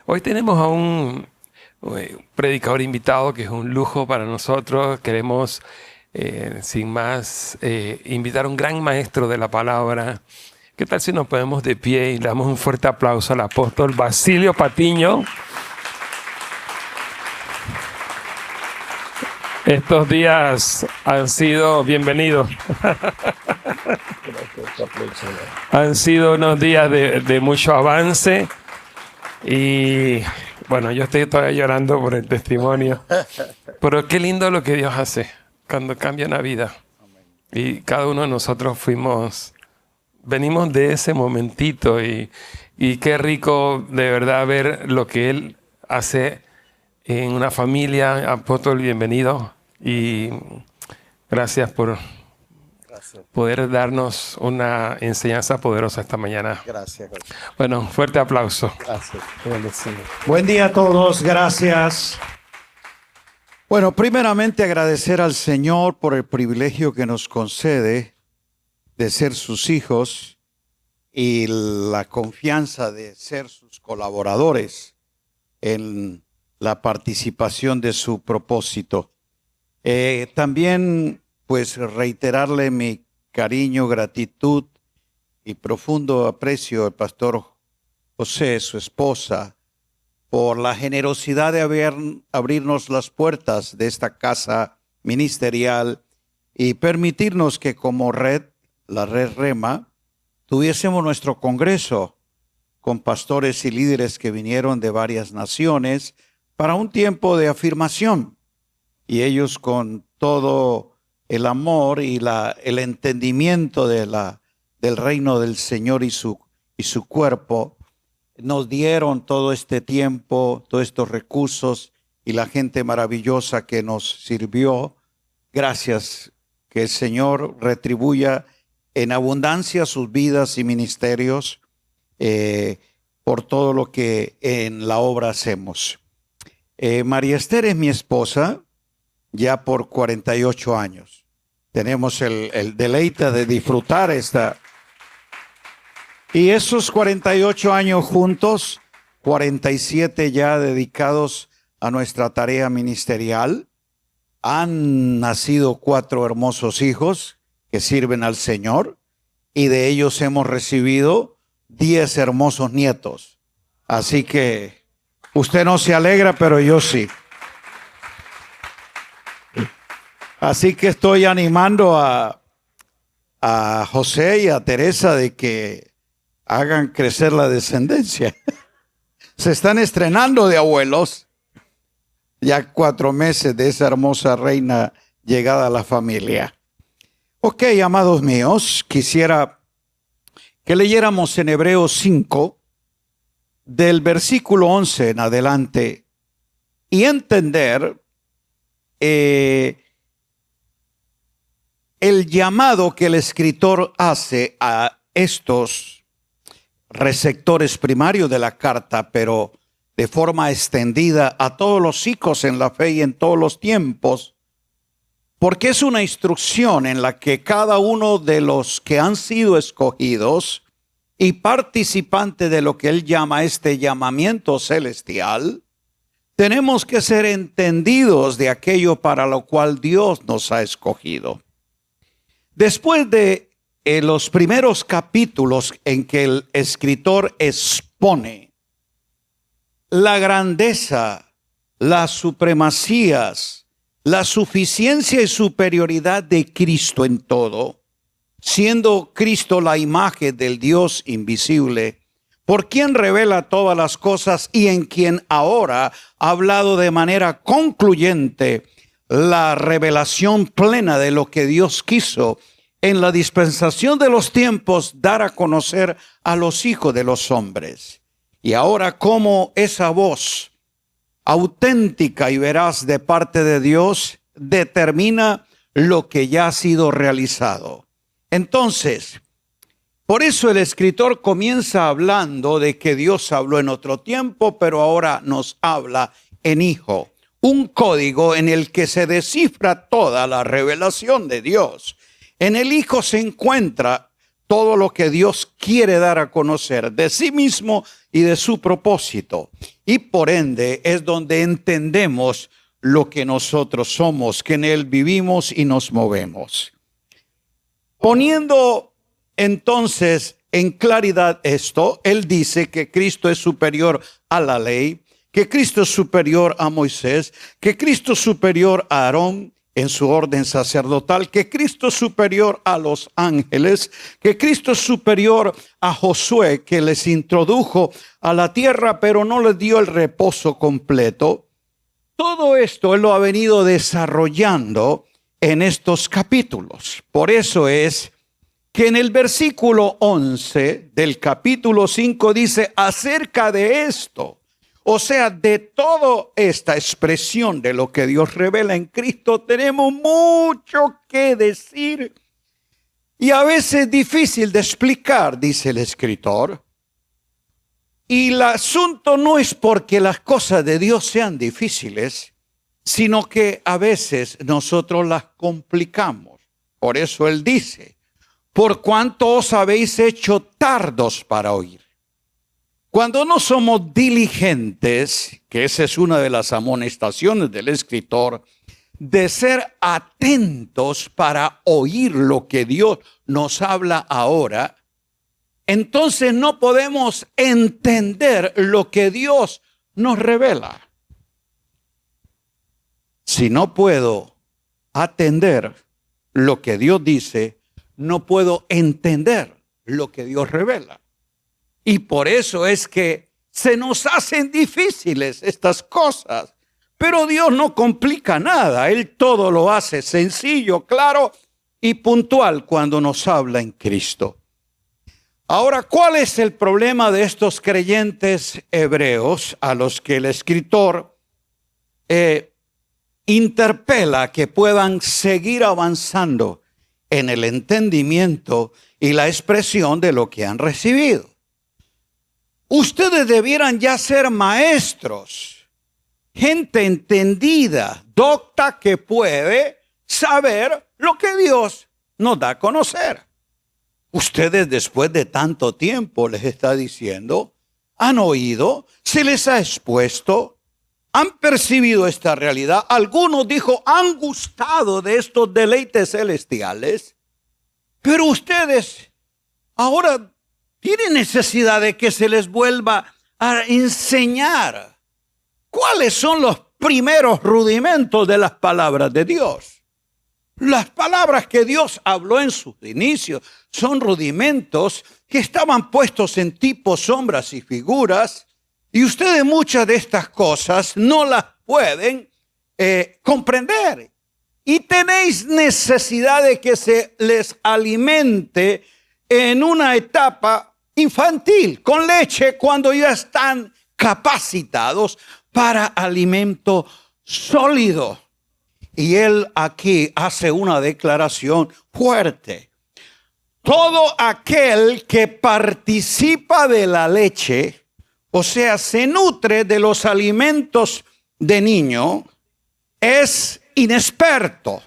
Hoy tenemos a un predicador invitado que es un lujo para nosotros. Queremos, sin más, invitar a un gran maestro de la palabra. ¿Qué tal si nos ponemos de pie y le damos un fuerte aplauso al apóstol Basilio Patiño? Estos días han sido bienvenidos. Han sido unos días de mucho avance y bueno, yo estoy todavía llorando por el testimonio. Pero qué lindo lo que Dios hace cuando cambia una vida. Y cada uno de nosotros venimos de ese momentito y qué rico de verdad ver lo que Él hace en una familia. Apóstol, bienvenido y gracias por poder darnos una enseñanza poderosa esta mañana. Gracias. Bueno, fuerte aplauso. Gracias. Buen día a todos, gracias. Bueno, primeramente agradecer al Señor por el privilegio que nos concede de ser sus hijos y la confianza de ser sus colaboradores en la participación de su propósito. También pues reiterarle mi cariño, gratitud y profundo aprecio al pastor José, su esposa, por la generosidad de abrirnos las puertas de esta casa ministerial y permitirnos que como red, la red Rema, tuviésemos nuestro congreso con pastores y líderes que vinieron de varias naciones para un tiempo de afirmación. Y ellos con todo el amor y el entendimiento del reino del Señor y su cuerpo, nos dieron todo este tiempo, todos estos recursos y la gente maravillosa que nos sirvió. Gracias, que el Señor retribuya en abundancia sus vidas y ministerios por todo lo que en la obra hacemos. María Esther es mi esposa ya por 48 años. Tenemos el deleite de disfrutar esta. Y esos 48 años juntos, 47 ya dedicados a nuestra tarea ministerial. Han nacido 4 hermosos hijos que sirven al Señor y de ellos hemos recibido 10 hermosos nietos. Así que usted no se alegra, pero yo sí. Así que estoy animando a José y a Teresa de que hagan crecer la descendencia. Se están estrenando de abuelos. Ya 4 meses de esa hermosa reina llegada a la familia. Ok, amados míos, quisiera que leyéramos en Hebreos 5, del versículo 11 en adelante, y entender el llamado que el escritor hace a estos receptores primarios de la carta, pero de forma extendida a todos los hijos en la fe y en todos los tiempos, porque es una instrucción en la que cada uno de los que han sido escogidos y participante de lo que él llama este llamamiento celestial, tenemos que ser entendidos de aquello para lo cual Dios nos ha escogido. Después de los primeros capítulos en que el escritor expone la grandeza, las supremacías, la suficiencia y superioridad de Cristo en todo, siendo Cristo la imagen del Dios invisible, por quien revela todas las cosas y en quien ahora ha hablado de manera concluyente la revelación plena de lo que Dios quiso en la dispensación de los tiempos dar a conocer a los hijos de los hombres. Y ahora como esa voz auténtica y veraz de parte de Dios determina lo que ya ha sido realizado. Entonces, por eso el escritor comienza hablando de que Dios habló en otro tiempo, pero ahora nos habla en Hijo. Un código en el que se descifra toda la revelación de Dios. En el Hijo se encuentra todo lo que Dios quiere dar a conocer de sí mismo y de su propósito. Y por ende es donde entendemos lo que nosotros somos, que en Él vivimos y nos movemos. Poniendo entonces en claridad esto, Él dice que Cristo es superior a la ley, que Cristo es superior a Moisés, que Cristo es superior a Aarón en su orden sacerdotal, que Cristo es superior a los ángeles, que Cristo es superior a Josué, que les introdujo a la tierra, pero no les dio el reposo completo. Todo esto Él lo ha venido desarrollando en estos capítulos. Por eso es que en el versículo 11 del capítulo 5 dice acerca de esto. O sea, de toda esta expresión de lo que Dios revela en Cristo, tenemos mucho que decir. Y a veces difícil de explicar, dice el escritor. Y el asunto no es porque las cosas de Dios sean difíciles, sino que a veces nosotros las complicamos. Por eso Él dice, por cuanto os habéis hecho tardos para oír. Cuando no somos diligentes, que esa es una de las amonestaciones del escritor, de ser atentos para oír lo que Dios nos habla ahora, entonces no podemos entender lo que Dios nos revela. Si no puedo atender lo que Dios dice, no puedo entender lo que Dios revela. Y por eso es que se nos hacen difíciles estas cosas. Pero Dios no complica nada. Él todo lo hace sencillo, claro y puntual cuando nos habla en Cristo. Ahora, ¿cuál es el problema de estos creyentes hebreos a los que el escritor interpela que puedan seguir avanzando en el entendimiento y la expresión de lo que han recibido? Ustedes debieran ya ser maestros, gente entendida, docta que puede saber lo que Dios nos da a conocer. Ustedes después de tanto tiempo les está diciendo, han oído, se les ha expuesto, han percibido esta realidad. Algunos dijo, han gustado de estos deleites celestiales, pero ustedes ahora tienen necesidad de que se les vuelva a enseñar cuáles son los primeros rudimentos de las palabras de Dios. Las palabras que Dios habló en sus inicios son rudimentos que estaban puestos en tipos, sombras y figuras, y ustedes muchas de estas cosas no las pueden comprender. Y tenéis necesidad de que se les alimente en una etapa infantil, con leche, cuando ya están capacitados para alimento sólido. Y él aquí hace una declaración fuerte. Todo aquel que participa de la leche, o sea, se nutre de los alimentos de niño, es inexperto.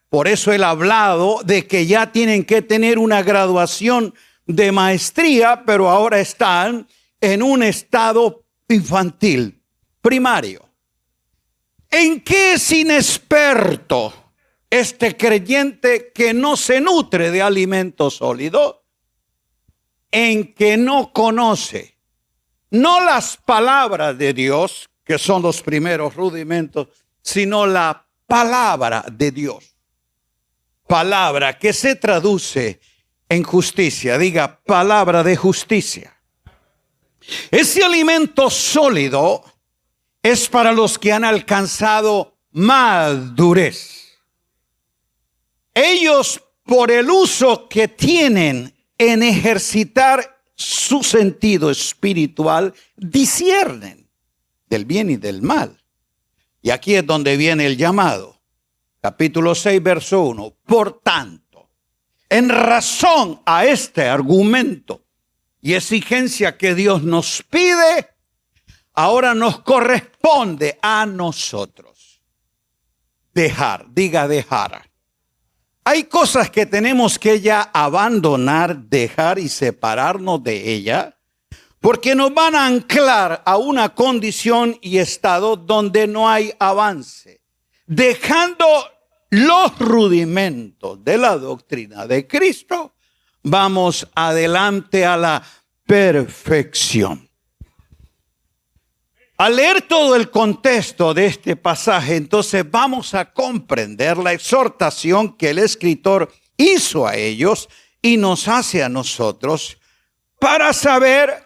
Por eso él ha hablado de que ya tienen que tener una graduación de maestría, pero ahora están en un estado infantil, primario. ¿En qué es inexperto este creyente que no se nutre de alimento sólido? En que no conoce, no las palabras de Dios, que son los primeros rudimentos, sino la palabra de Dios. Palabra que se traduce en justicia. Diga, palabra de justicia. Ese alimento sólido es para los que han alcanzado madurez. Ellos, por el uso que tienen en ejercitar su sentido espiritual, disciernen del bien y del mal. Y aquí es donde viene el llamado. Capítulo 6, verso 1. Por tanto, en razón a este argumento y exigencia que Dios nos pide, ahora nos corresponde a nosotros dejar, diga dejar, Hay cosas que tenemos que ya abandonar, dejar y separarnos de ella, porque nos van a anclar a una condición y estado donde no hay avance, dejando los rudimentos de la doctrina de Cristo. Vamos adelante a la perfección. Al leer todo el contexto de este pasaje, entonces vamos a comprender la exhortación que el escritor hizo a ellos y nos hace a nosotros para saber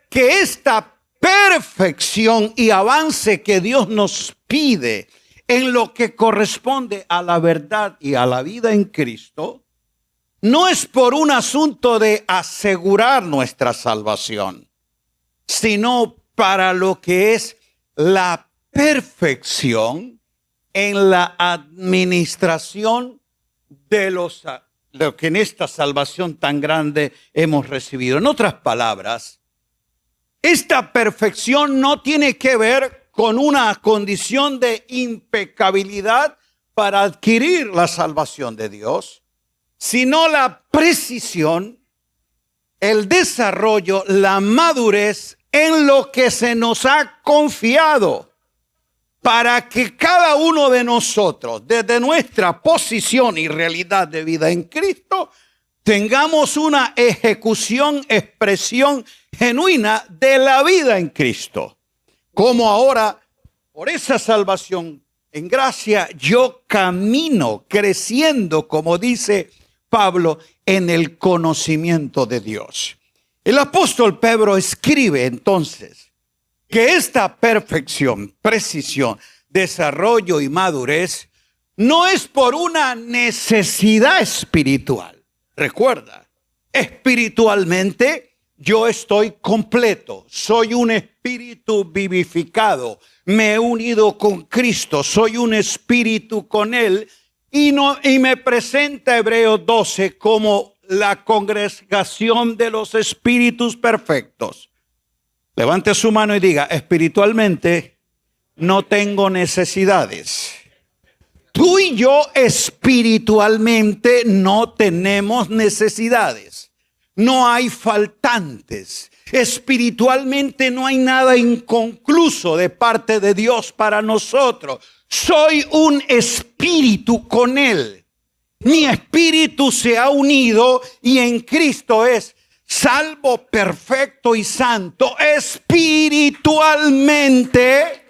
que esta perfección y avance que Dios nos pide en lo que corresponde a la verdad y a la vida en Cristo, no es por un asunto de asegurar nuestra salvación, sino para lo que es la perfección en la administración de lo que en esta salvación tan grande hemos recibido. En otras palabras, esta perfección no tiene que ver con una condición de impecabilidad para adquirir la salvación de Dios, sino la precisión, el desarrollo, la madurez en lo que se nos ha confiado, para que cada uno de nosotros, desde nuestra posición y realidad de vida en Cristo, tengamos una ejecución, expresión genuina de la vida en Cristo. Como ahora, por esa salvación en gracia, yo camino creciendo, como dice Pablo, en el conocimiento de Dios. El apóstol Pedro escribe entonces que esta perfección, precisión, desarrollo y madurez no es por una necesidad espiritual. Recuerda, espiritualmente yo estoy completo, soy un espíritu vivificado, me he unido con Cristo, soy un espíritu con Él y me presenta Hebreos 12 como la congregación de los espíritus perfectos. Levante su mano y diga: espiritualmente no tengo necesidades. Tú y yo espiritualmente no tenemos necesidades. No hay faltantes. Espiritualmente no hay nada inconcluso de parte de Dios para nosotros. Soy un espíritu con Él. Mi espíritu se ha unido y en Cristo es salvo, perfecto y santo. Espiritualmente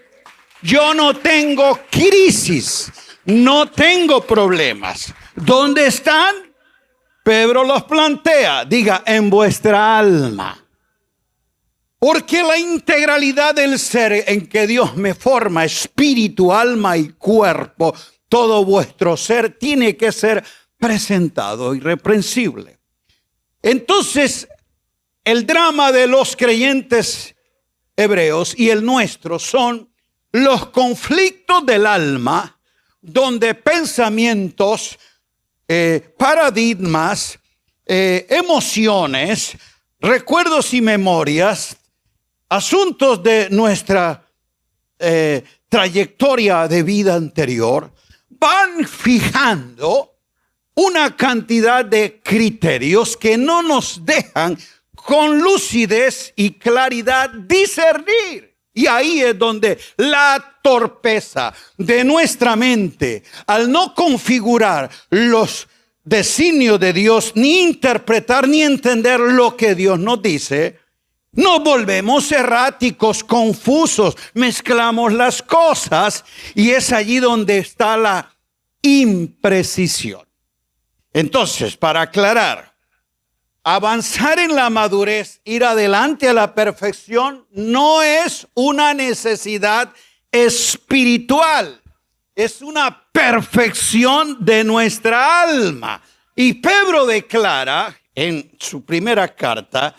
yo no tengo crisis, no tengo problemas. ¿Dónde están? Pedro los plantea. Diga: en vuestra alma. Porque la integralidad del ser en que Dios me forma, espíritu, alma y cuerpo, todo vuestro ser tiene que ser presentado irreprensible. Entonces, el drama de los creyentes hebreos y el nuestro son los conflictos del alma, donde pensamientos, paradigmas, emociones, recuerdos y memorias, asuntos de nuestra trayectoria de vida anterior, van fijando una cantidad de criterios que no nos dejan con lucidez y claridad discernir. Y ahí es donde la torpeza de nuestra mente, al no configurar los designios de Dios, ni interpretar ni entender lo que Dios nos dice, nos volvemos erráticos, confusos, mezclamos las cosas y es allí donde está la imprecisión. Entonces, para aclarar, avanzar en la madurez, ir adelante a la perfección, no es una necesidad espiritual, es una perfección de nuestra alma. Y Pedro declara en su primera carta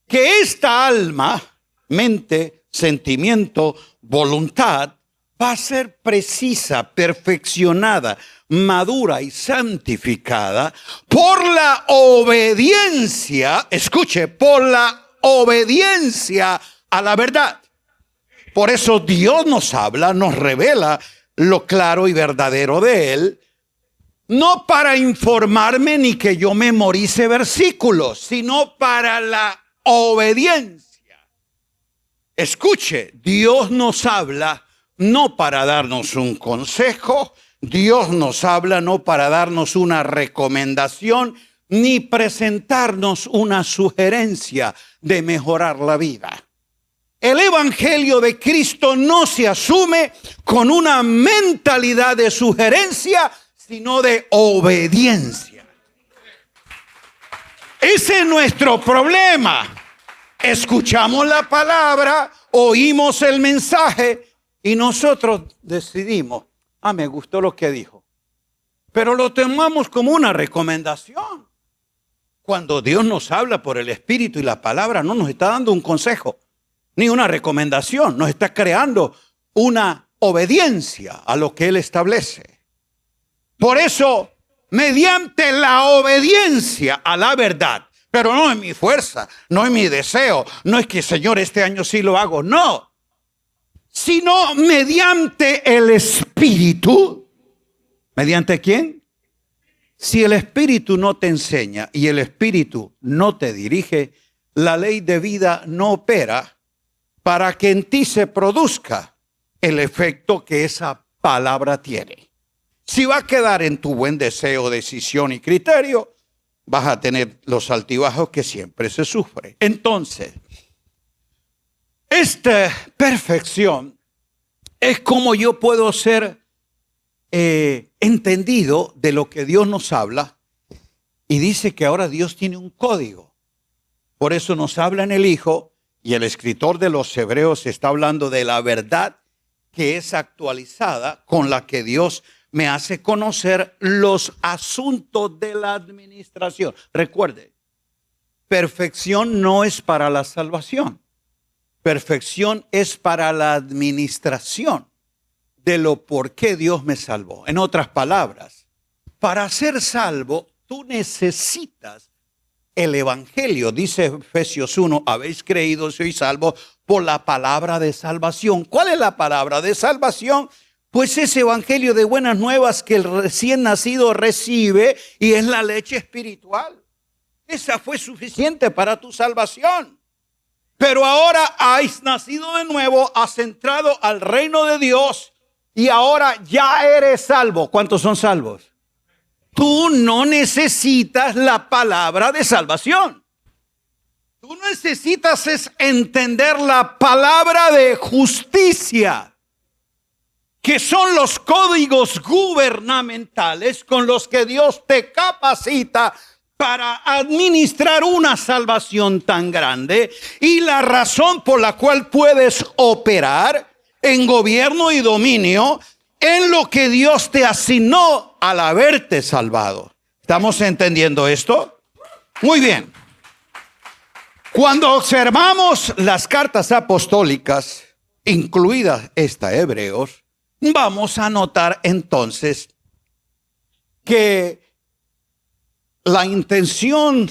que esta alma, mente, sentimiento, voluntad, va a ser precisa, perfeccionada, madura y santificada por la obediencia, escuche, por la obediencia a la verdad. Por eso Dios nos habla, nos revela lo claro y verdadero de Él, no para informarme ni que yo memorice versículos, sino para la obediencia. Escuche, Dios nos habla no para darnos un consejo, Dios nos habla no para darnos una recomendación, ni presentarnos una sugerencia de mejorar la vida. El Evangelio de Cristo no se asume con una mentalidad de sugerencia, sino de obediencia. Ese es nuestro problema. Escuchamos la palabra, oímos el mensaje y nosotros decidimos, me gustó lo que dijo. Pero lo tomamos como una recomendación. Cuando Dios nos habla por el Espíritu y la palabra, no nos está dando un consejo, ni una recomendación. Nos está creando una obediencia a lo que Él establece. Por eso, mediante la obediencia a la verdad, pero no es mi fuerza, no es mi deseo, no es que Señor este año sí lo hago, no. Sino mediante el Espíritu. ¿Mediante quién? Si el Espíritu no te enseña y el Espíritu no te dirige, la ley de vida no opera para que en ti se produzca el efecto que esa palabra tiene. Si va a quedar en tu buen deseo, decisión y criterio, vas a tener los altibajos que siempre se sufre. Entonces, esta perfección es como yo puedo ser entendido de lo que Dios nos habla, y dice que ahora Dios tiene un código. Por eso nos habla en el Hijo, y el escritor de los Hebreos está hablando de la verdad que es actualizada, con la que Dios me hace conocer los asuntos de la administración. Recuerde, perfección no es para la salvación. Perfección es para la administración de lo por qué Dios me salvó. En otras palabras, para ser salvo, tú necesitas el Evangelio. Dice Efesios 1, habéis creído, sois salvos por la palabra de salvación. ¿Cuál es la palabra de salvación? Pues ese Evangelio de buenas nuevas que el recién nacido recibe, y es la leche espiritual. Esa fue suficiente para tu salvación. Pero ahora has nacido de nuevo, has entrado al reino de Dios y ahora ya eres salvo. ¿Cuántos son salvos? Tú no necesitas la palabra de salvación. Tú necesitas es entender la palabra de justicia, que son los códigos gubernamentales con los que Dios te capacita para administrar una salvación tan grande, y la razón por la cual puedes operar en gobierno y dominio en lo que Dios te asignó al haberte salvado. ¿Estamos entendiendo esto? Muy bien. Cuando observamos las cartas apostólicas, incluida esta Hebreos, vamos a notar entonces que la intención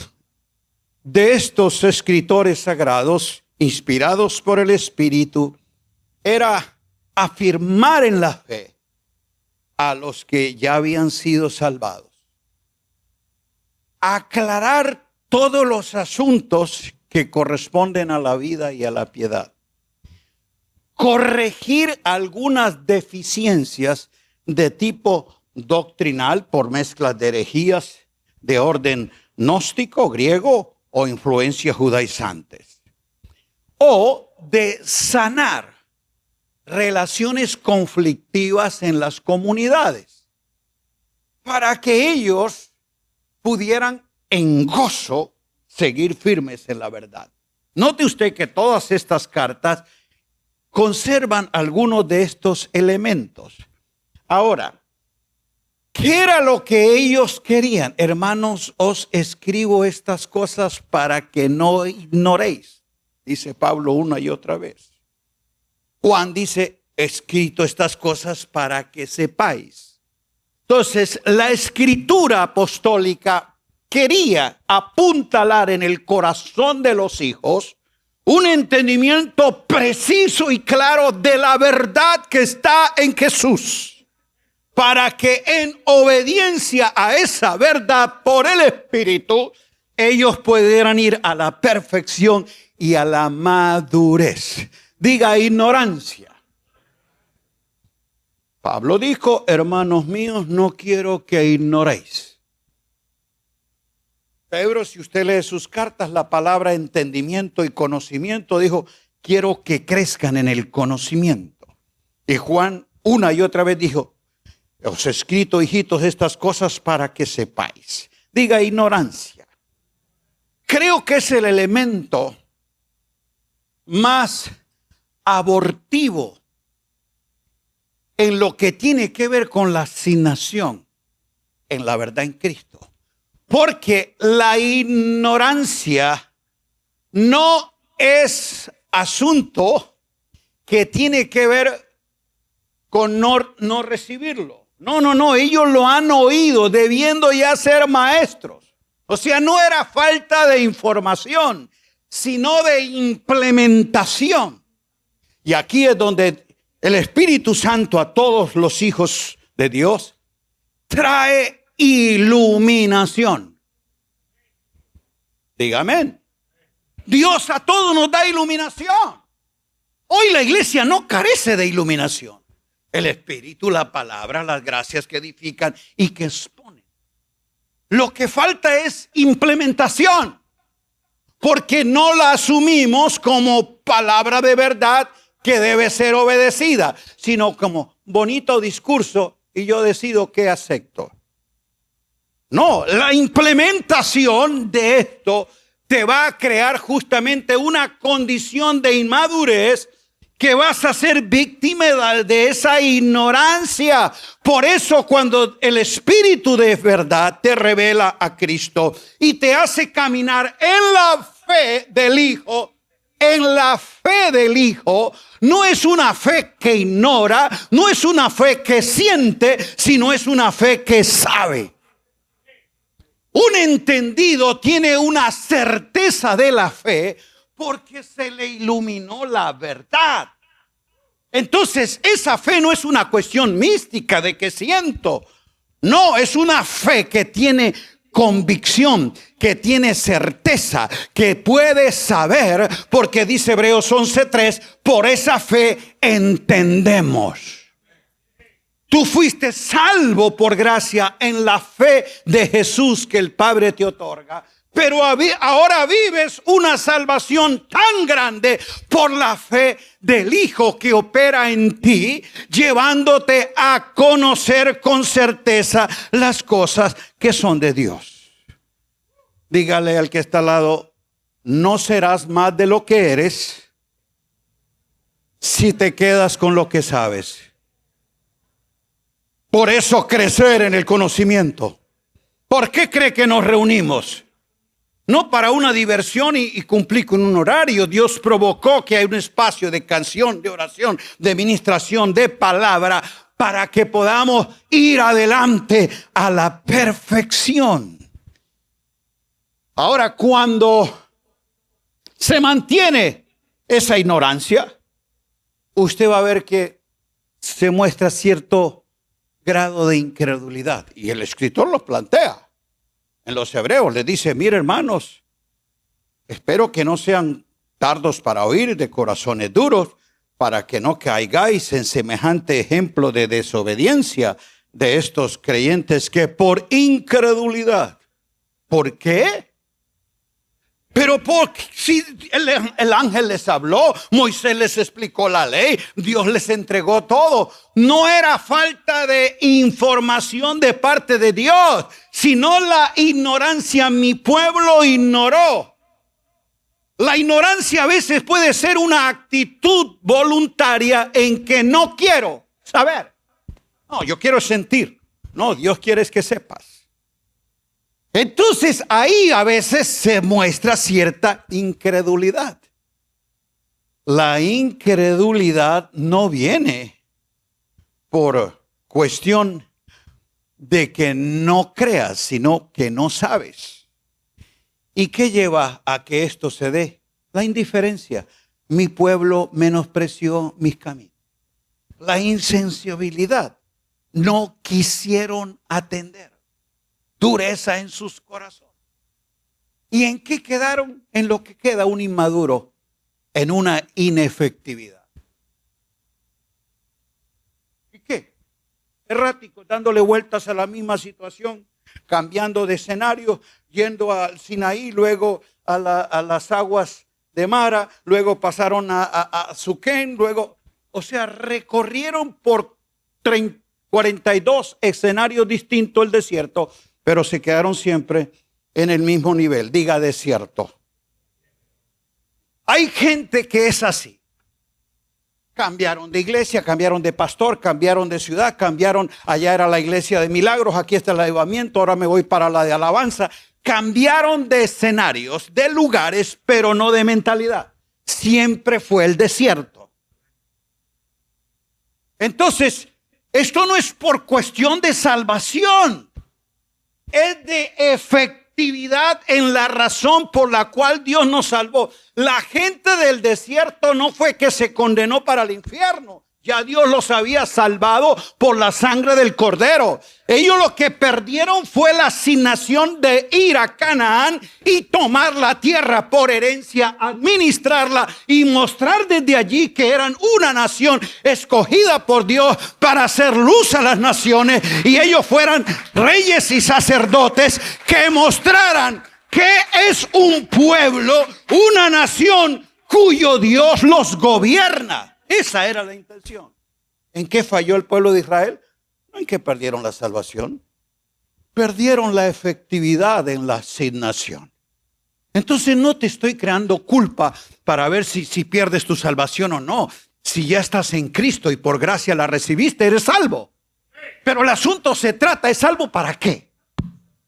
de estos escritores sagrados, inspirados por el Espíritu, era afirmar en la fe a los que ya habían sido salvados, aclarar todos los asuntos que corresponden a la vida y a la piedad, corregir algunas deficiencias de tipo doctrinal por mezclas de herejías de orden gnóstico, griego o influencias judaizantes, o de sanar relaciones conflictivas en las comunidades para que ellos pudieran en gozo seguir firmes en la verdad. Note usted que todas estas cartas conservan algunos de estos elementos. Ahora, ¿qué era lo que ellos querían? Hermanos, os escribo estas cosas para que no ignoréis, dice Pablo una y otra vez. Juan dice, escrito estas cosas para que sepáis. Entonces, la escritura apostólica quería apuntalar en el corazón de los hijos un entendimiento preciso y claro de la verdad que está en Jesús. para que en obediencia a esa verdad por el Espíritu, ellos pudieran ir a la perfección y a la madurez. Diga ignorancia. Pablo dijo, hermanos míos, no quiero que ignoréis. Pedro, si usted lee sus cartas, la palabra entendimiento y conocimiento, dijo, quiero que crezcan en el conocimiento. Y Juan una y otra vez dijo, os he escrito, hijitos, estas cosas para que sepáis. Diga ignorancia. Creo que es el elemento más abortivo en lo que tiene que ver con la asignación en la verdad en Cristo. Porque la ignorancia no es asunto que tiene que ver con no recibirlo. No, ellos lo han oído debiendo ya ser maestros. O sea, no era falta de información, sino de implementación. Y aquí es donde el Espíritu Santo a todos los hijos de Dios trae iluminación. Dígame. Dios a todos nos da iluminación. Hoy la iglesia no carece de iluminación. El Espíritu, la palabra, las gracias que edifican y que exponen. Lo que falta es implementación, porque no la asumimos como palabra de verdad que debe ser obedecida, sino como bonito discurso y yo decido qué acepto. No, la implementación de esto te va a crear justamente una condición de inmadurez que vas a ser víctima de esa ignorancia. Por eso cuando el Espíritu de verdad te revela a Cristo y te hace caminar en la fe del Hijo, no es una fe que ignora, no es una fe que siente, sino es una fe que sabe. Un entendido tiene una certeza de la fe porque se le iluminó la verdad. Entonces, esa fe no es una cuestión mística de que siento. No, es una fe que tiene convicción, que tiene certeza, que puede saber, porque dice Hebreos 11:3, por esa fe entendemos. Tú fuiste salvo por gracia en la fe de Jesús que el Padre te otorga. Pero ahora vives una salvación tan grande por la fe del Hijo que opera en ti, llevándote a conocer con certeza las cosas que son de Dios. Dígale al que está al lado, no serás más de lo que eres si te quedas con lo que sabes. Por eso crecer en el conocimiento. ¿Por qué cree que nos reunimos? No para una diversión y cumplir con un horario. Dios provocó que hay un espacio de canción, de oración, de ministración, de palabra, para que podamos ir adelante a la perfección. Ahora, cuando se mantiene esa ignorancia, usted va a ver que se muestra cierto grado de incredulidad. Y el escritor lo plantea. En los Hebreos le dice, mire hermanos, espero que no sean tardos para oír, de corazones duros, para que no caigáis en semejante ejemplo de desobediencia de estos creyentes que por incredulidad. ¿Por qué? Pero porque si el ángel les habló, Moisés les explicó la ley, Dios les entregó todo. No era falta de información de parte de Dios, sino la ignorancia. Mi pueblo ignoró. La ignorancia a veces puede ser una actitud voluntaria en que no quiero saber. No, yo quiero sentir. No, Dios quiere que sepas. Entonces ahí a veces se muestra cierta incredulidad. La incredulidad no viene por cuestión de que no creas, sino que no sabes. ¿Y qué lleva a que esto se dé? La indiferencia. Mi pueblo menospreció mis caminos. La insensibilidad. no quisieron atender. Dureza en sus corazones. ¿Y en qué quedaron? En lo que queda un inmaduro, en una inefectividad. ¿Y qué? Errático, dándole vueltas a la misma situación, cambiando de escenario, yendo al Sinaí, luego a las aguas de Mara, luego pasaron a Suquén, luego, o sea, recorrieron por 42 escenarios distintos el desierto, pero se quedaron siempre en el mismo nivel. Diga desierto. Hay gente que es así. Cambiaron de iglesia, cambiaron de pastor, cambiaron de ciudad, cambiaron. Allá era la iglesia de milagros, aquí está el avivamiento, ahora me voy para la de alabanza. Cambiaron de escenarios, de lugares, pero no de mentalidad. Siempre fue el desierto. Entonces, esto no es por cuestión de salvación. Es de efectividad en la razón por la cual Dios nos salvó. La gente del desierto no fue que se condenó para el infierno. Ya Dios los había salvado por la sangre del Cordero. Ellos lo que perdieron fue la asignación de ir a Canaán y tomar la tierra por herencia, administrarla y mostrar desde allí que eran una nación escogida por Dios para hacer luz a las naciones. Y ellos fueran reyes y sacerdotes que mostraran que es un pueblo, una nación cuyo Dios los gobierna. Esa era la intención. ¿En qué falló el pueblo de Israel? No en que perdieron la salvación. Perdieron la efectividad en la asignación. Entonces no te estoy creando culpa para ver si pierdes tu salvación o no. Si ya estás en Cristo y por gracia la recibiste, eres salvo. Pero el asunto se trata, ¿es salvo para qué?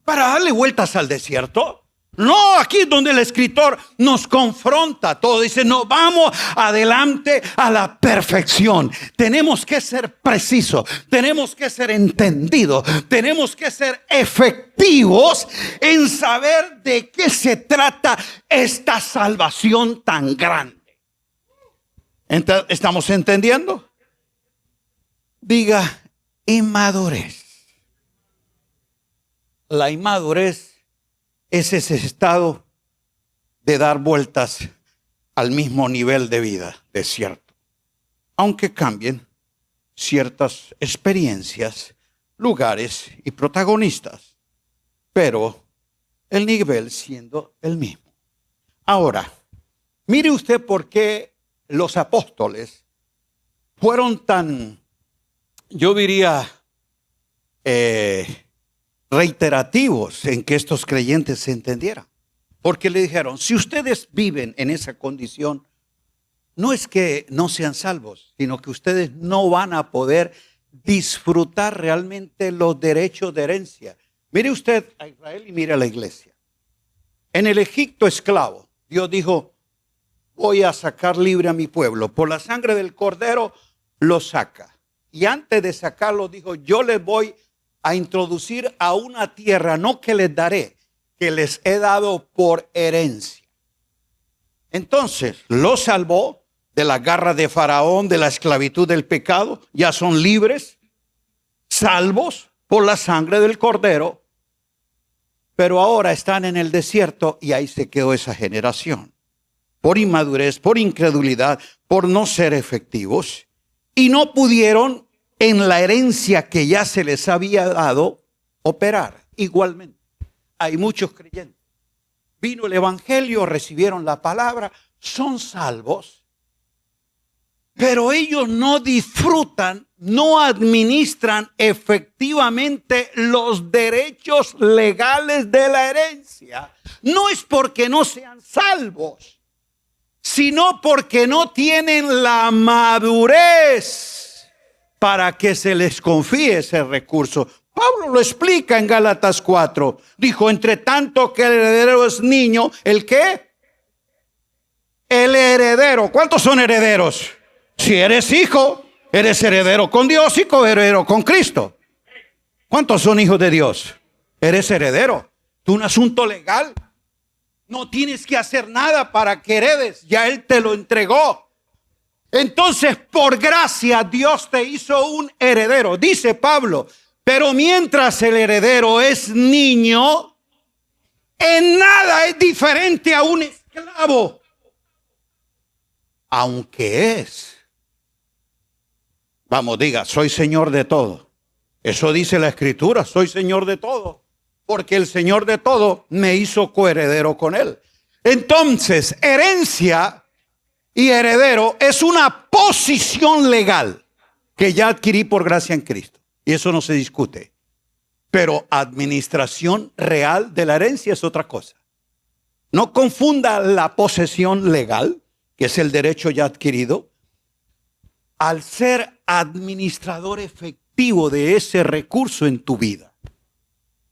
¿Para darle vueltas al desierto? No, aquí es donde el escritor nos confronta todo. Dice, no, vamos adelante a la perfección. Tenemos que ser precisos, tenemos que ser entendidos, tenemos que ser efectivos en saber de qué se trata esta salvación tan grande. ¿Estamos entendiendo? Diga, inmadurez. La inmadurez es ese estado de dar vueltas al mismo nivel de vida, de cierto. Aunque cambien ciertas experiencias, lugares y protagonistas, pero el nivel siendo el mismo. Ahora, mire usted por qué los apóstoles fueron tan, yo diría, reiterativos en que estos creyentes se entendieran. Porque le dijeron, si ustedes viven en esa condición, no es que no sean salvos, sino que ustedes no van a poder disfrutar realmente los derechos de herencia. Mire usted a Israel y mire a la iglesia. En el Egipto esclavo, Dios dijo, voy a sacar libre a mi pueblo. Por la sangre del Cordero lo saca. Y antes de sacarlo dijo, yo les voy a introducir a una tierra, no que les daré, que les he dado por herencia. Entonces, los salvó de la garra de Faraón, de la esclavitud del pecado. Ya son libres, salvos por la sangre del Cordero. Pero ahora están en el desierto y ahí se quedó esa generación. Por inmadurez, por incredulidad, por no ser efectivos. Y no pudieron en la herencia que ya se les había dado, operar. Igualmente, hay muchos creyentes. Vino el evangelio, recibieron la palabra, son salvos, pero ellos no disfrutan, no administran efectivamente los derechos legales de la herencia. No es porque no sean salvos, sino porque no tienen la madurez para que se les confíe ese recurso. Pablo lo explica en Gálatas 4. Dijo, entre tanto que el heredero es niño, ¿el qué? El heredero. ¿Cuántos son herederos? Si eres hijo, eres heredero con Dios y coheredero con Cristo. ¿Cuántos son hijos de Dios? Eres heredero. Es un asunto legal. No tienes que hacer nada para que heredes. Ya Él te lo entregó. Entonces, por gracia, Dios te hizo un heredero. Dice Pablo, pero mientras el heredero es niño, en nada es diferente a un esclavo. Aunque es. Vamos, diga, soy señor de todo. Eso dice la Escritura, soy señor de todo. Porque el Señor de todo me hizo coheredero con Él. Entonces, herencia y heredero es una posición legal que ya adquirí por gracia en Cristo. Y eso no se discute. Pero administración real de la herencia es otra cosa. No confunda la posesión legal, que es el derecho ya adquirido, al ser administrador efectivo de ese recurso en tu vida.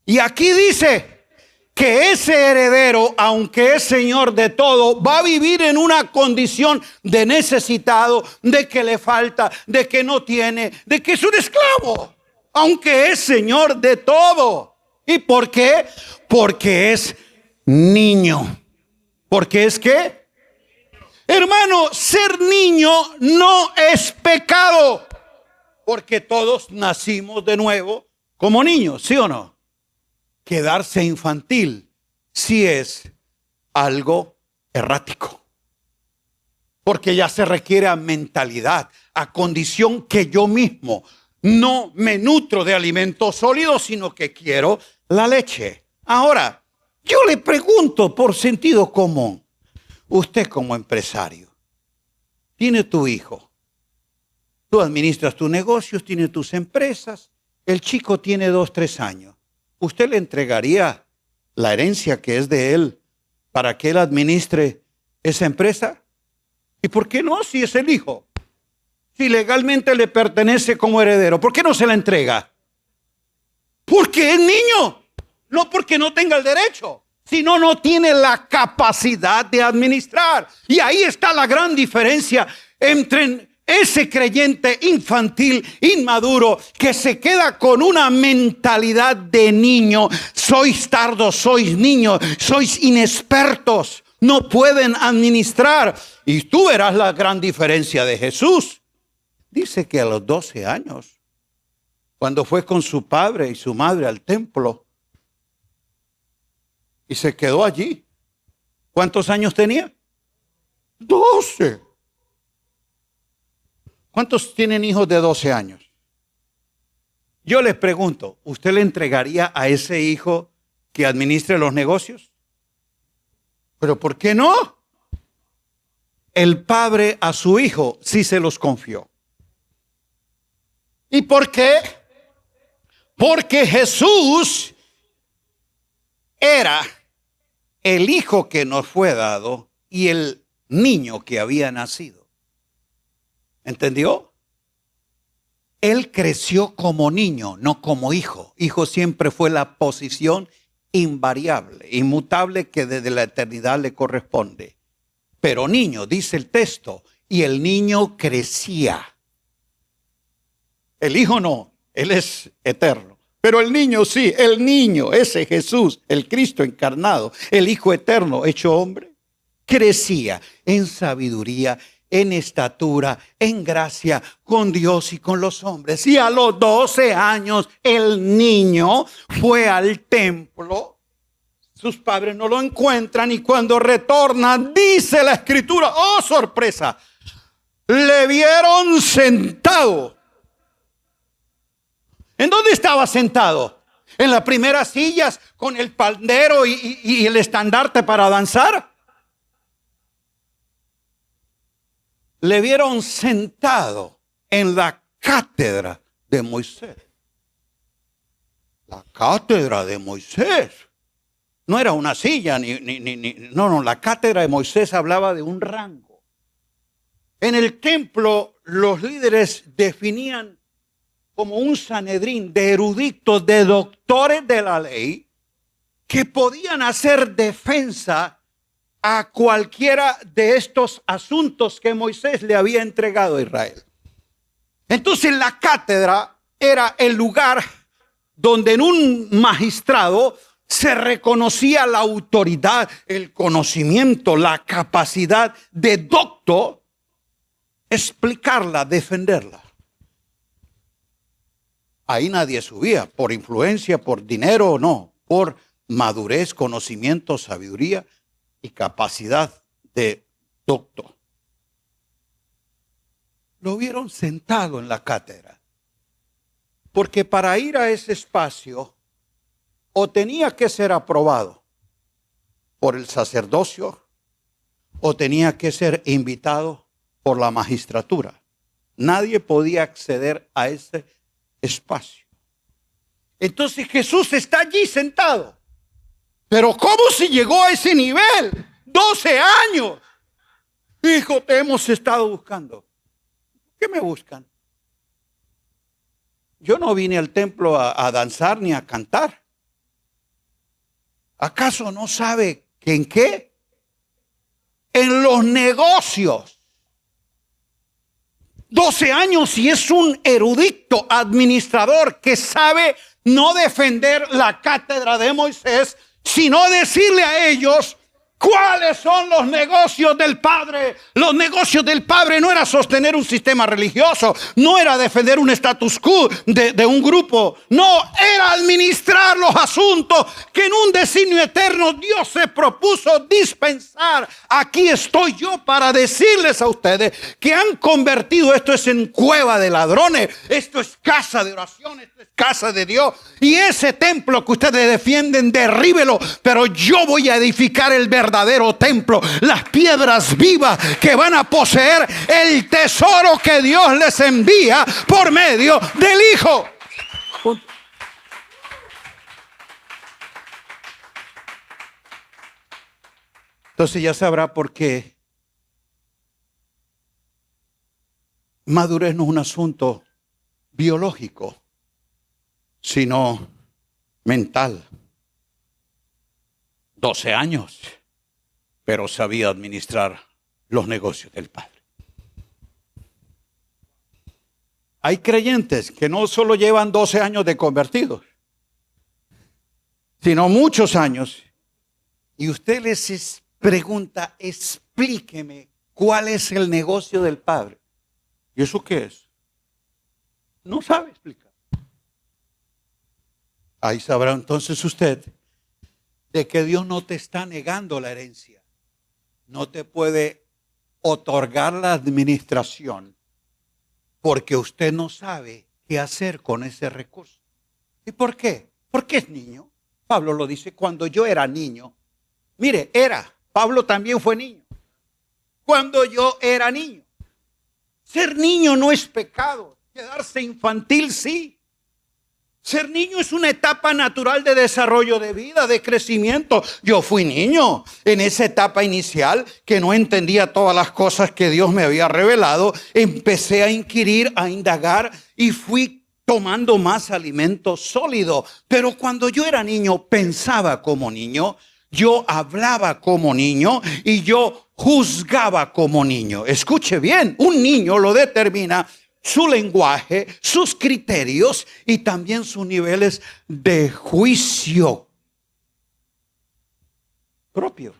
Y aquí dice que ese heredero, aunque es señor de todo, va a vivir en una condición de necesitado, de que le falta, de que no tiene, de que es un esclavo, aunque es señor de todo. ¿Y por qué? Porque es niño. ¿Porque es qué? Hermano, ser niño no es pecado, porque todos nacimos de nuevo como niños, ¿sí o no? Quedarse infantil sí es algo errático, porque ya se requiere a mentalidad, a condición que yo mismo no me nutro de alimentos sólidos, sino que quiero la leche. Ahora, yo le pregunto por sentido común, usted como empresario, tiene tu hijo, tú administras tus negocios, tienes tus empresas, el chico tiene 2, 3 años. ¿Usted le entregaría la herencia que es de él para que él administre esa empresa? ¿Y por qué no si es el hijo? Si legalmente le pertenece como heredero, ¿por qué no se la entrega? Porque es niño, no porque no tenga el derecho, sino no tiene la capacidad de administrar. Y ahí está la gran diferencia entre ese creyente infantil, inmaduro, que se queda con una mentalidad de niño. Sois tardos, sois niños, sois inexpertos, no pueden administrar. Y tú verás la gran diferencia de Jesús. Dice que a los 12 años, cuando fue con su padre y su madre al templo, y se quedó allí. ¿Cuántos años tenía? 12. ¿Cuántos tienen hijos de 12 años? Yo les pregunto, ¿usted le entregaría a ese hijo que administre los negocios? ¿Pero por qué no? El padre a su hijo sí se los confió. ¿Y por qué? Porque Jesús era el hijo que nos fue dado y el niño que había nacido. ¿Entendió? Él creció como niño, no como hijo. Hijo siempre fue la posición invariable, inmutable que desde la eternidad le corresponde. Pero niño, dice el texto, y el niño crecía. El hijo no, él es eterno. Pero el niño sí, el niño, ese Jesús, el Cristo encarnado, el Hijo eterno hecho hombre, crecía en sabiduría, en estatura, en gracia, con Dios y con los hombres. Y a los 12 años el niño fue al templo. Sus padres no lo encuentran y cuando retornan, dice la Escritura, ¡oh sorpresa! Le vieron sentado. ¿En dónde estaba sentado? ¿En las primeras sillas con el pandero y el estandarte para danzar? Le vieron sentado en la cátedra de Moisés. La cátedra de Moisés. No era una silla, no, la cátedra de Moisés hablaba de un rango. En el templo los líderes definían como un sanedrín de eruditos, de doctores de la ley, que podían hacer defensa a cualquiera de estos asuntos que Moisés le había entregado a Israel. Entonces la cátedra era el lugar donde en un magistrado se reconocía la autoridad, el conocimiento, la capacidad de docto explicarla, defenderla. Ahí nadie subía, por influencia, por dinero o no, por madurez, conocimiento, sabiduría y capacidad de doctor. Lo vieron sentado en la cátedra, porque para ir a ese espacio o tenía que ser aprobado por el sacerdocio o tenía que ser invitado por la magistratura. Nadie podía acceder a ese espacio. Entonces Jesús está allí sentado. Pero ¿cómo se llegó a ese nivel? 12 años. Hijo, te hemos estado buscando. ¿Qué me buscan? Yo no vine al templo a danzar ni a cantar. ¿Acaso no sabe que en qué? En los negocios. 12 años y es un erudito administrador que sabe no defender la cátedra de Moisés, sino decirle a ellos cuáles son los negocios del Padre. Los negocios del Padre no era sostener un sistema religioso, no era defender un status quo de un grupo, no, era administrar los asuntos que en un designio eterno Dios se propuso dispensar. Aquí estoy yo para decirles a ustedes que han convertido esto es en cueva de ladrones, esto es casa de oración, esto es casa de Dios, y ese templo que ustedes defienden, derríbelo, pero yo voy a edificar el verdadero templo, las piedras vivas que van a poseer el tesoro que Dios les envía por medio del Hijo. Entonces ya sabrá por qué madurez no es un asunto biológico, sino mental. 12 años, pero sabía administrar los negocios del Padre. Hay creyentes que no solo llevan 12 años de convertidos, sino muchos años, y usted les pregunta, explíqueme cuál es el negocio del Padre. ¿Y eso qué es? No sabe explicar. Ahí sabrá entonces usted de que Dios no te está negando la herencia. No te puede otorgar la administración porque usted no sabe qué hacer con ese recurso. ¿Y por qué? Porque es niño. Pablo lo dice, cuando yo era niño. Mire, Pablo también fue niño. Cuando yo era niño. Ser niño no es pecado. Quedarse infantil sí. Ser niño es una etapa natural de desarrollo de vida, de crecimiento. Yo fui niño en esa etapa inicial que no entendía todas las cosas que Dios me había revelado. Empecé a inquirir, a indagar y fui tomando más alimento sólido. Pero cuando yo era niño, pensaba como niño, yo hablaba como niño y yo juzgaba como niño. Escuche bien, un niño lo determina su lenguaje, sus criterios y también sus niveles de juicio propio.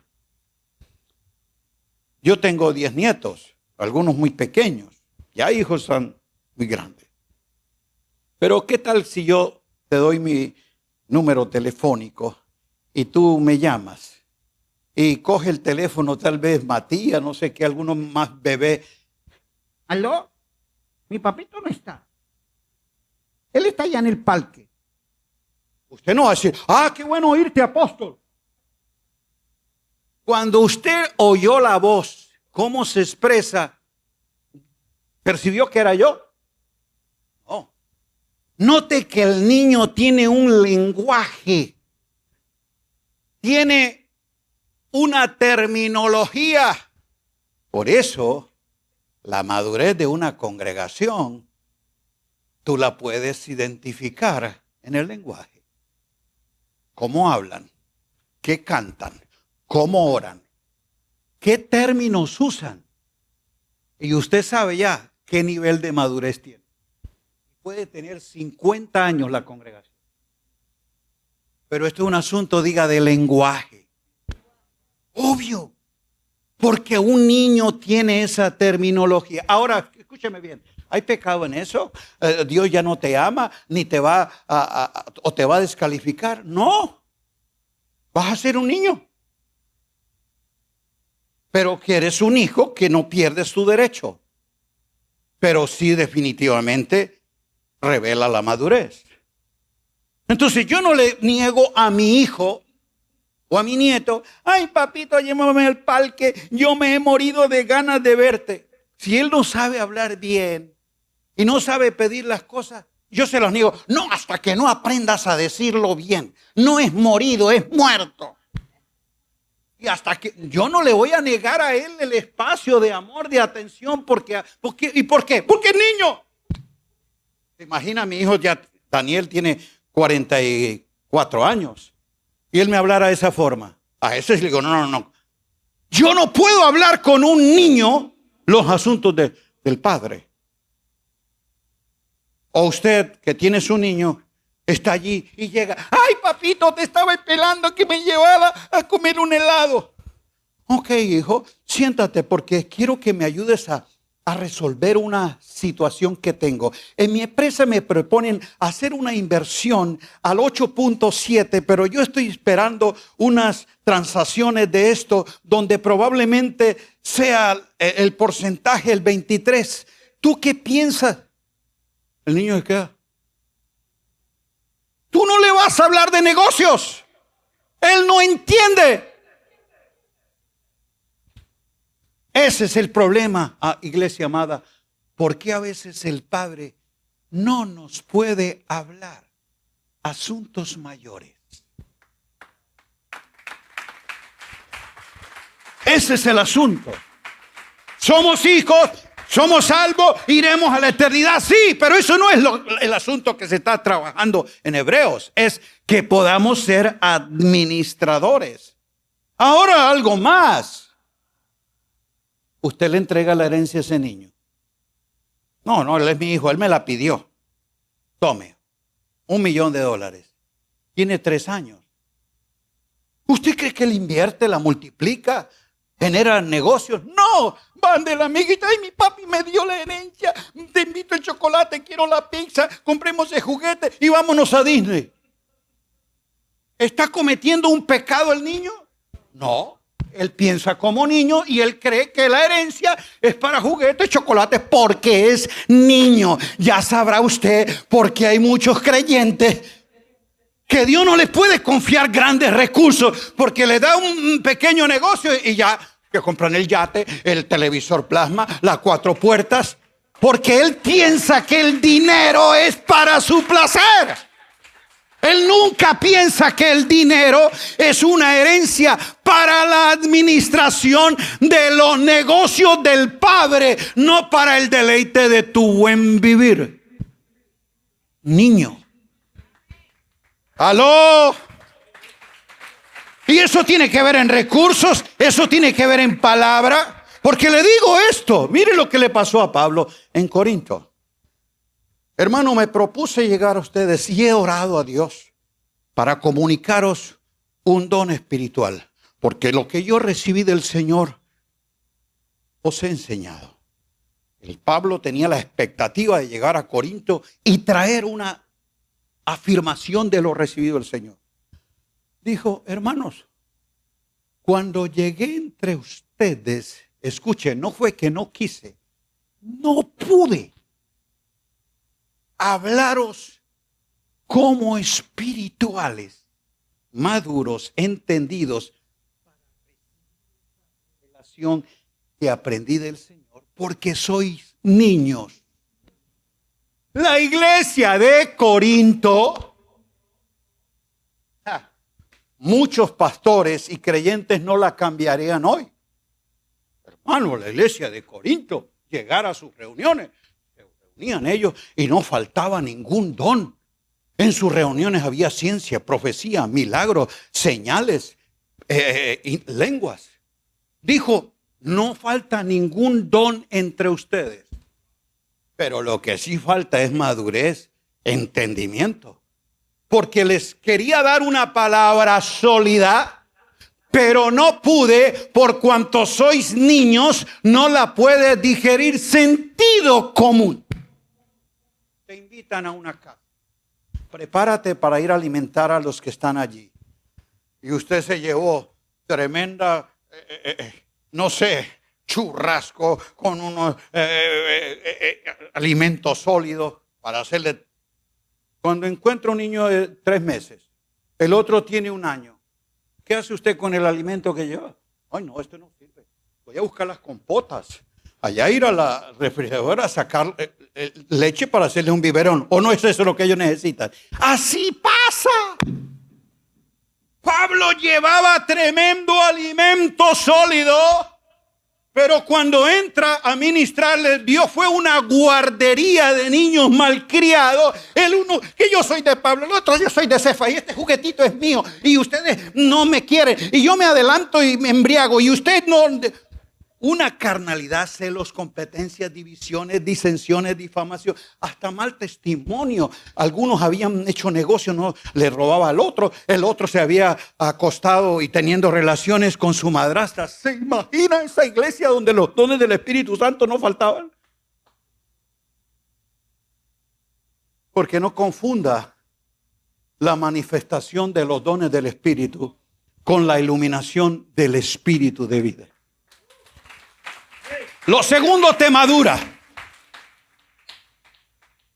Yo tengo 10 nietos, algunos muy pequeños, ya hijos son muy grandes. Pero ¿qué tal si yo te doy mi número telefónico y tú me llamas? Y coge el teléfono tal vez Matías, no sé qué, algunos más bebés. ¿Aló? Mi papito no está. Él está allá en el parque. Usted no va a decir, qué bueno oírte, apóstol. Cuando usted oyó la voz, cómo se expresa, ¿percibió que era yo? No. Note que el niño tiene un lenguaje, tiene una terminología. Por eso, la madurez de una congregación, tú la puedes identificar en el lenguaje. ¿Cómo hablan? ¿Qué cantan? ¿Cómo oran? ¿Qué términos usan? Y usted sabe ya qué nivel de madurez tiene. Puede tener 50 años la congregación. Pero esto es un asunto, diga, de lenguaje. Obvio. Porque un niño tiene esa terminología. Ahora, escúcheme bien. ¿Hay pecado en eso? ¿Dios ya no te ama ni te va o te va a descalificar? No. Vas a ser un niño. Pero que eres un hijo que no pierdes tu derecho. Pero sí definitivamente revela la madurez. Entonces yo no le niego a mi hijo o a mi nieto, ay papito, llévame al parque, yo me he morido de ganas de verte. Si él no sabe hablar bien y no sabe pedir las cosas, yo se los niego. No, hasta que no aprendas a decirlo bien. No es morido, es muerto. Y hasta que yo no le voy a negar a él el espacio de amor, de atención, ¿y por qué? Porque es niño. Imagina, mi hijo ya, Daniel tiene 44 años. Y él me hablara de esa forma. A ese le digo, no. Yo no puedo hablar con un niño los asuntos del padre. O usted que tiene su niño, está allí y llega. Ay, papito, te estaba esperando que me llevara a comer un helado. Ok, hijo, siéntate porque quiero que me ayudes a resolver una situación que tengo. En mi empresa me proponen hacer una inversión al 8.7, pero yo estoy esperando unas transacciones de esto donde probablemente sea el porcentaje el 23. ¿Tú qué piensas? El niño se queda. Tú no le vas a hablar de negocios. Él no entiende. Ese es el problema, iglesia amada. ¿Por qué a veces el Padre no nos puede hablar asuntos mayores? Ese es el asunto. Somos hijos, somos salvos, iremos a la eternidad. Sí, pero eso no es el asunto que se está trabajando en Hebreos. Es que podamos ser administradores. Ahora algo más. Usted le entrega la herencia a ese niño. No, él es mi hijo, él me la pidió. Tome, $1,000,000. Tiene 3 años. ¿Usted cree que él invierte, la multiplica, genera negocios? No, van de la amiguita. Ay, mi papi me dio la herencia. Te invito el chocolate, quiero la pizza, compremos el juguete y vámonos a Disney. ¿Está cometiendo un pecado el niño? No. Él piensa como niño y él cree que la herencia es para juguetes, chocolates, porque es niño. Ya sabrá usted por qué hay muchos creyentes que Dios no les puede confiar grandes recursos porque le da un pequeño negocio y ya que compran el yate, el televisor plasma, las 4 puertas, porque él piensa que el dinero es para su placer. Él nunca piensa que el dinero es una herencia para la administración de los negocios del Padre, no para el deleite de tu buen vivir. Niño. ¡Aló! Y eso tiene que ver en recursos, eso tiene que ver en palabra, porque le digo esto, mire lo que le pasó a Pablo en Corinto. Hermano, me propuse llegar a ustedes y he orado a Dios para comunicaros un don espiritual. Porque lo que yo recibí del Señor os he enseñado. El Pablo tenía la expectativa de llegar a Corinto y traer una afirmación de lo recibido del Señor. Dijo, hermanos, cuando llegué entre ustedes, escuchen, no fue que no quise, no pude hablaros como espirituales, maduros, entendidos, para la relación que aprendí del Señor, porque sois niños. La iglesia de Corinto, muchos pastores y creyentes no la cambiarían hoy. Hermano, la iglesia de Corinto, llegar a sus reuniones, reunían ellos y no faltaba ningún don. En sus reuniones había ciencia, profecía, milagros, señales, lenguas. Dijo, no falta ningún don entre ustedes. Pero lo que sí falta es madurez, entendimiento. Porque les quería dar una palabra sólida pero no pude, por cuanto sois niños, no la puede digerir. Sentido común. Te invitan a una casa. Prepárate para ir a alimentar a los que están allí. Y usted se llevó tremenda, no sé, churrasco con unos alimentos sólidos para hacerle. Cuando encuentra un niño de 3 meses, el otro tiene 1 año, ¿qué hace usted con el alimento que lleva? Ay, no, esto no sirve. Voy a buscar las compotas. Allá ir a la refrigeradora a sacar leche para hacerle un biberón. ¿O no es eso lo que ellos necesitan? Así pasa. Pablo llevaba tremendo alimento sólido, pero cuando entra a ministrarles, vio fue una guardería de niños malcriados. El uno, que yo soy de Pablo, el otro yo soy de Cefa, y este juguetito es mío, y ustedes no me quieren, y yo me adelanto y me embriago, y usted no. Una carnalidad, celos, competencias, divisiones, disensiones, difamación, hasta mal testimonio. Algunos habían hecho negocio, no le robaba al otro, el otro se había acostado y teniendo relaciones con su madrastra. ¿Se imagina esa iglesia donde los dones del Espíritu Santo no faltaban? Porque no confunda la manifestación de los dones del Espíritu con la iluminación del Espíritu de vida. Lo segundo te madura.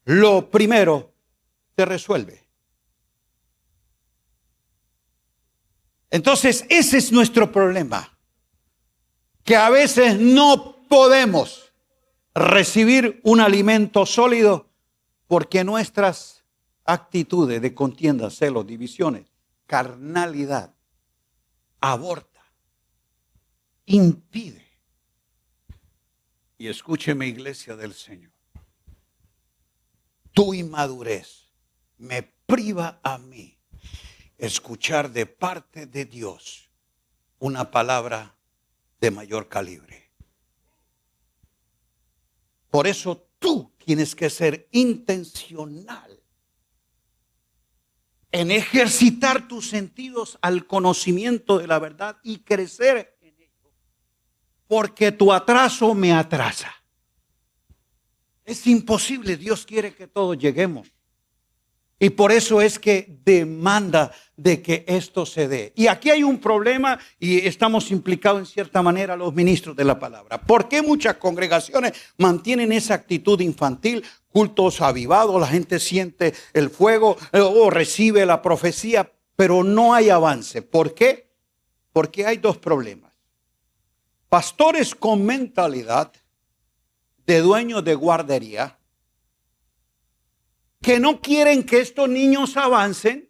Lo primero te resuelve. Entonces, ese es nuestro problema. Que a veces no podemos recibir un alimento sólido porque nuestras actitudes de contienda, celos, divisiones, carnalidad, aborta, impide. Y escúcheme, iglesia del Señor. Tu inmadurez me priva a mí escuchar de parte de Dios una palabra de mayor calibre. Por eso tú tienes que ser intencional en ejercitar tus sentidos al conocimiento de la verdad y crecer. Porque tu atraso me atrasa. Es imposible. Dios quiere que todos lleguemos. Y por eso es que demanda de que esto se dé. Y aquí hay un problema y estamos implicados en cierta manera los ministros de la palabra. ¿Por qué muchas congregaciones mantienen esa actitud infantil? Cultos avivados, la gente siente el fuego o recibe la profecía, pero no hay avance. ¿Por qué? Porque hay 2 problemas. Pastores con mentalidad de dueños de guardería que no quieren que estos niños avancen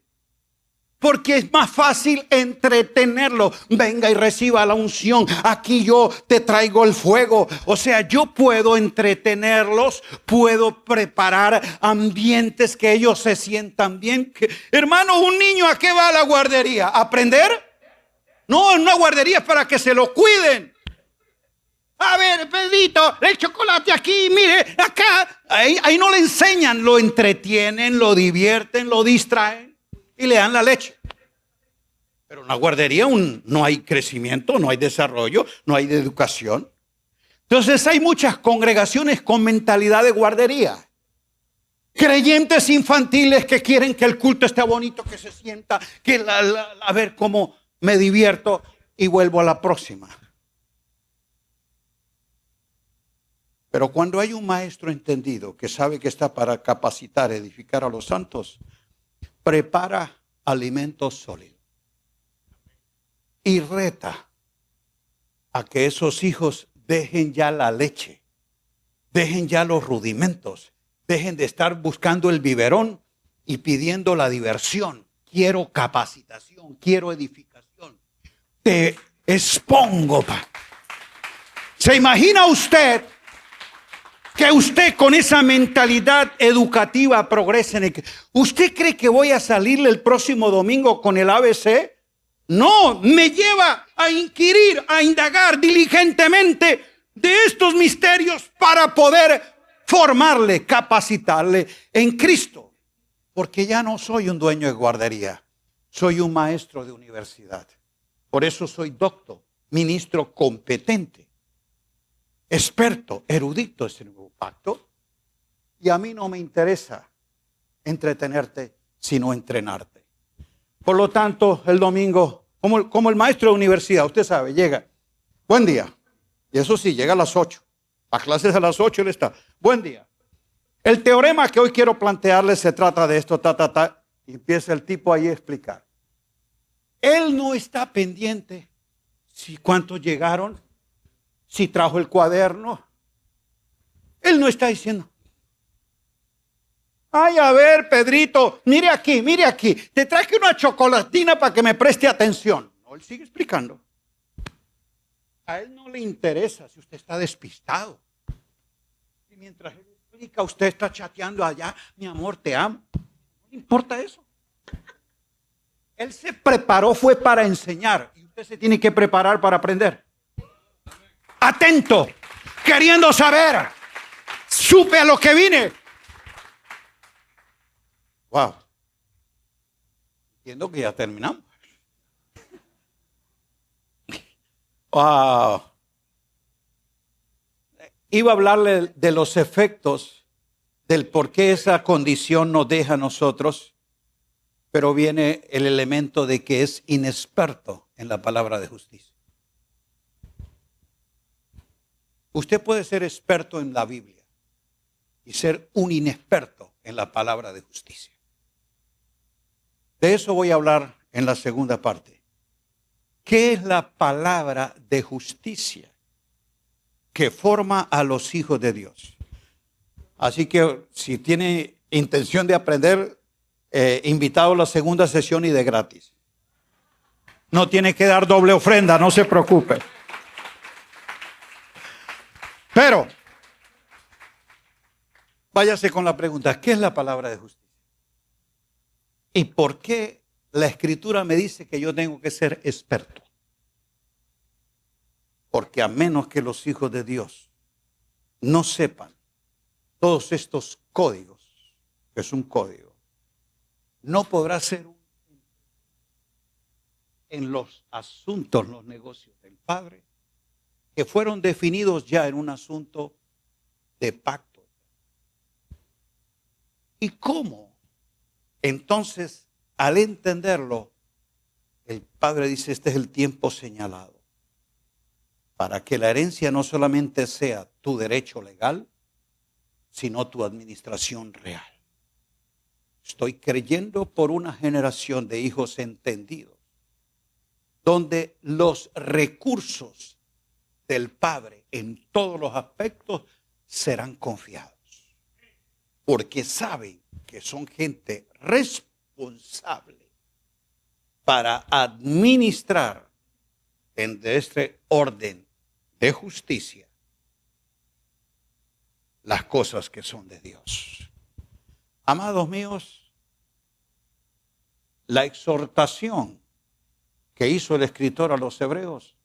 porque es más fácil entretenerlos. Venga y reciba la unción. Aquí yo te traigo el fuego. O sea, yo puedo entretenerlos, puedo preparar ambientes que ellos se sientan bien. Hermano, un niño, ¿a qué va a la guardería? ¿A aprender? No, en una guardería es para que se lo cuiden. A ver, Pedrito, el chocolate aquí, mire, acá. Ahí no le enseñan, lo entretienen, lo divierten, lo distraen y le dan la leche. Pero en la guardería no hay crecimiento, no hay desarrollo, no hay educación. Entonces hay muchas congregaciones con mentalidad de guardería. Creyentes infantiles que quieren que el culto esté bonito, que se sienta, que a ver cómo me divierto y vuelvo a la próxima. Pero cuando hay un maestro entendido que sabe que está para capacitar, edificar a los santos, prepara alimentos sólidos y reta a que esos hijos dejen ya la leche, dejen ya los rudimentos, dejen de estar buscando el biberón y pidiendo la diversión. Quiero capacitación, quiero edificación. Te expongo. ¿Se imagina usted que usted con esa mentalidad educativa progrese? ¿Usted cree que voy a salirle el próximo domingo con el ABC? No, me lleva a inquirir, a indagar diligentemente de estos misterios para poder formarle, capacitarle en Cristo. Porque ya no soy un dueño de guardería, soy un maestro de universidad. Por eso soy doctor, ministro competente, experto, erudito en el nuevo pacto. Y a mí no me interesa entretenerte, sino entrenarte. Por lo tanto, el domingo, como el maestro de universidad, usted sabe, llega, buen día. Y eso sí, llega a las 8. A clases a las 8 él está. Buen día. El teorema que hoy quiero plantearles se trata de esto, y empieza el tipo ahí a explicar. Él no está pendiente si cuántos llegaron, si trajo el cuaderno. Él no está diciendo, ay, a ver, Pedrito, mire aquí, te traje una chocolatina para que me preste atención. No, él sigue explicando. A él no le interesa si usted está despistado. Y mientras él explica, usted está chateando allá, mi amor, te amo. No le importa eso. Él se preparó, fue para enseñar. Y usted se tiene que preparar para aprender. Atento, queriendo saber. Supe a lo que vine. Wow. Entiendo que ya terminamos. Wow. Iba a hablarle de los efectos del por qué esa condición nos deja a nosotros. Pero viene el elemento de que es inexperto en la palabra de justicia. Usted puede ser experto en la Biblia y ser un inexperto en la palabra de justicia. De eso voy a hablar en la segunda parte. ¿Qué es la palabra de justicia que forma a los hijos de Dios? Así que si tiene intención de aprender, invitado a la segunda sesión y de gratis. No tiene que dar doble ofrenda, no se preocupe. Pero, váyase con la pregunta, ¿qué es la palabra de justicia? ¿Y por qué la Escritura me dice que yo tengo que ser experto? Porque a menos que los hijos de Dios no sepan todos estos códigos, que es un código, no podrá ser en los asuntos, los negocios del Padre, que fueron definidos ya en un asunto de pacto. ¿Y cómo? Entonces, al entenderlo, el Padre dice, este es el tiempo señalado para que la herencia no solamente sea tu derecho legal, sino tu administración real. Estoy creyendo por una generación de hijos entendidos, donde los recursos del Padre en todos los aspectos serán confiados, porque saben que son gente responsable para administrar en este orden de justicia las cosas que son de Dios. Amados míos, la exhortación que hizo el escritor a los hebreos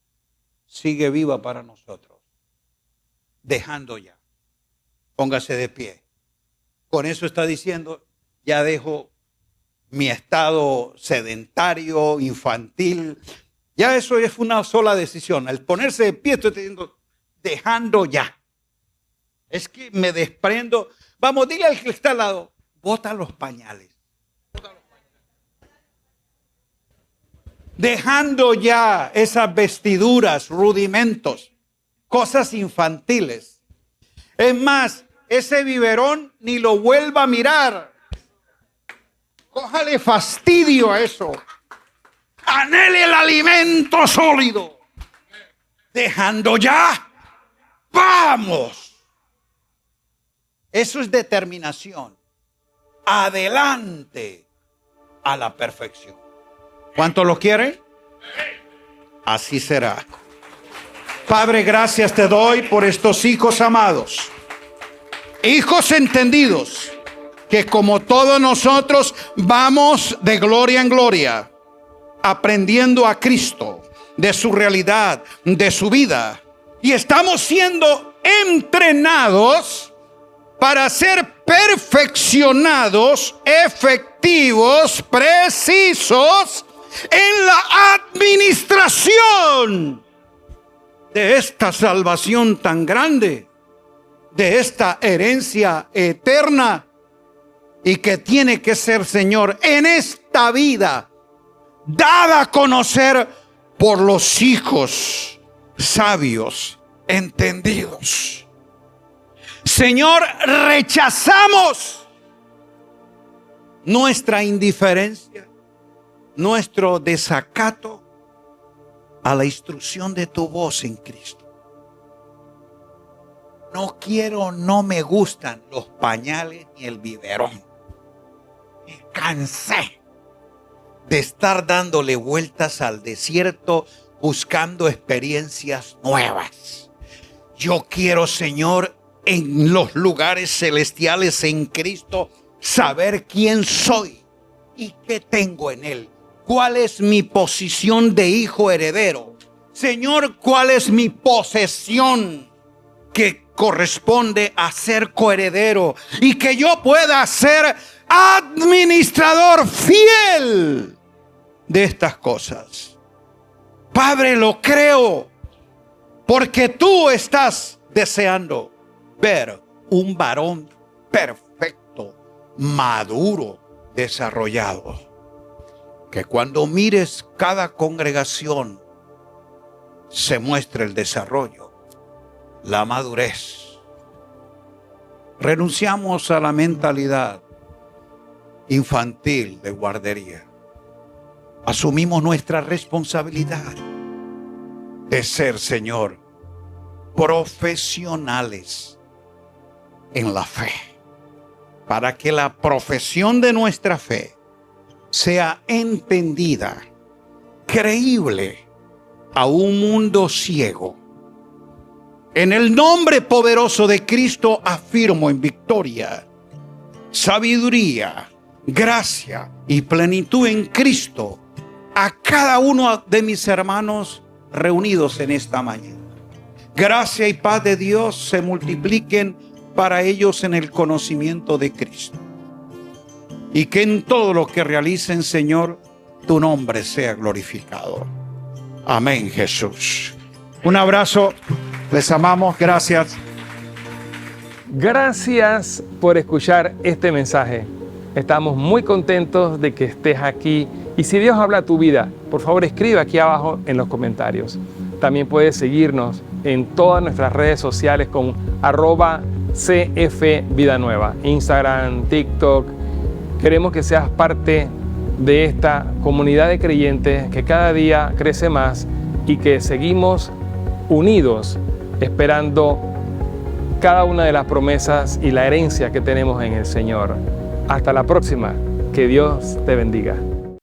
sigue viva para nosotros. Dejando ya. Póngase de pie. Con eso está diciendo, ya dejo mi estado sedentario, infantil. Ya eso es una sola decisión. Al ponerse de pie estoy diciendo, dejando ya. Es que me desprendo. Vamos, dile al que está al lado, bota los pañales. Dejando ya esas vestiduras, rudimentos, cosas infantiles. Es más, ese biberón ni lo vuelva a mirar. Cójale fastidio a eso. Anhele el alimento sólido. Dejando ya. Vamos. Eso es determinación. Adelante a la perfección. ¿Cuánto lo quiere? Así será. Padre, gracias te doy por estos hijos amados. Hijos entendidos, que como todos nosotros vamos de gloria en gloria, aprendiendo a Cristo, de su realidad, de su vida. Y estamos siendo entrenados para ser perfeccionados, efectivos, precisos en la administración de esta salvación tan grande, de esta herencia eterna, y que tiene que ser, Señor, en esta vida, dada a conocer por los hijos sabios, entendidos. Señor, rechazamos nuestra indiferencia, nuestro desacato a la instrucción de tu voz en Cristo. No quiero, no me gustan los pañales ni el biberón. Me cansé de estar dándole vueltas al desierto buscando experiencias nuevas. Yo quiero, Señor, en los lugares celestiales en Cristo, saber quién soy y qué tengo en Él. ¿Cuál es mi posición de hijo heredero? Señor, ¿cuál es mi posesión que corresponde a ser coheredero? Y que yo pueda ser administrador fiel de estas cosas. Padre, lo creo, porque tú estás deseando ver un varón perfecto, maduro, desarrollado. Que cuando mires cada congregación se muestre el desarrollo, la madurez. Renunciamos a la mentalidad infantil de guardería. Asumimos nuestra responsabilidad de ser, Señor, profesionales en la fe, para que la profesión de nuestra fe sea entendida, creíble a un mundo ciego. En el nombre poderoso de Cristo afirmo en victoria, sabiduría, gracia y plenitud en Cristo a cada uno de mis hermanos reunidos en esta mañana. Gracia y paz de Dios se multipliquen para ellos en el conocimiento de Cristo. Y que en todo lo que realicen, Señor, tu nombre sea glorificado. Amén, Jesús. Un abrazo. Les amamos. Gracias. Gracias por escuchar este mensaje. Estamos muy contentos de que estés aquí. Y si Dios habla a tu vida, por favor escribe aquí abajo en los comentarios. También puedes seguirnos en todas nuestras redes sociales con @CFVidaNueva, Instagram, TikTok. Queremos que seas parte de esta comunidad de creyentes que cada día crece más y que seguimos unidos esperando cada una de las promesas y la herencia que tenemos en el Señor. Hasta la próxima. Que Dios te bendiga.